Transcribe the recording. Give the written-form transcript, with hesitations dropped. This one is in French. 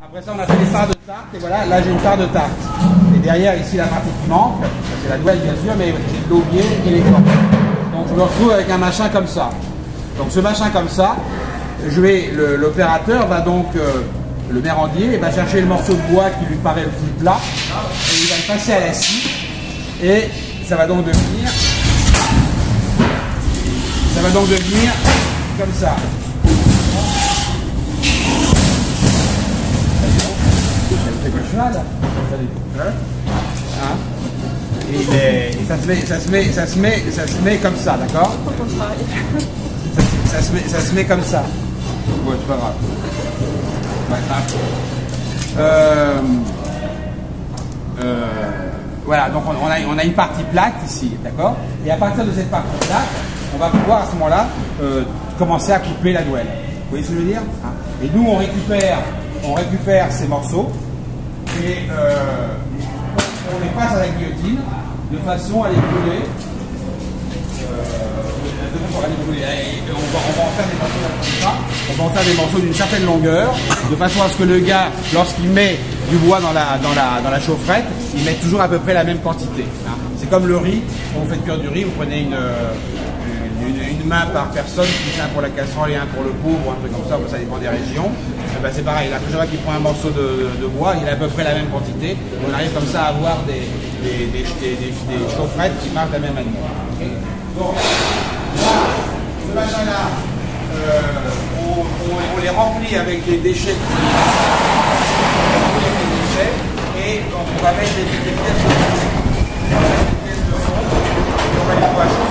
Après ça, on a fait les fards de tarte, et voilà, là j'ai une part de tarte. Et derrière, ici, la partie qui manque, c'est la douelle bien sûr, mais j'ai de l'aubier et les cordes. Donc je me retrouve avec un machin comme ça. Donc ce machin comme ça, l'opérateur va donc, le mérandier, va chercher le morceau de bois qui lui paraît le plus plat, et il va le passer à la scie, et ça va donc devenir comme ça. C'est pas le cheval, hein? Et ça se met comme ça, d'accord? Ça se met comme ça. Ouais, c'est pas grave. Voilà, donc on a une partie plate ici, d'accord? Et à partir de cette partie plate, on va pouvoir à ce moment-là commencer à couper la douelle. Vous voyez ce que je veux dire? Et nous, on récupère ces morceaux et on les passe à la guillotine de façon à les brûler. On va en faire des morceaux comme ça. On va en faire des morceaux d'une certaine longueur, de façon à ce que le gars, lorsqu'il met du bois dans la chaufferette, il met toujours à peu près la même quantité. C'est comme le riz. Quand vous faites cuire du riz, vous prenez une main par personne, un pour la casserole et un pour le pot, ou un truc comme ça dépend des régions. Ben c'est pareil, la prochaine fois qu'il prend un morceau de bois, il a à peu près la même quantité. On arrive comme ça à avoir des chaufferettes qui marchent de la même manière. Okay. Donc, là, ce machin-là, on les remplit avec des déchets, et on va mettre des pièces de fond, et on va les poisser.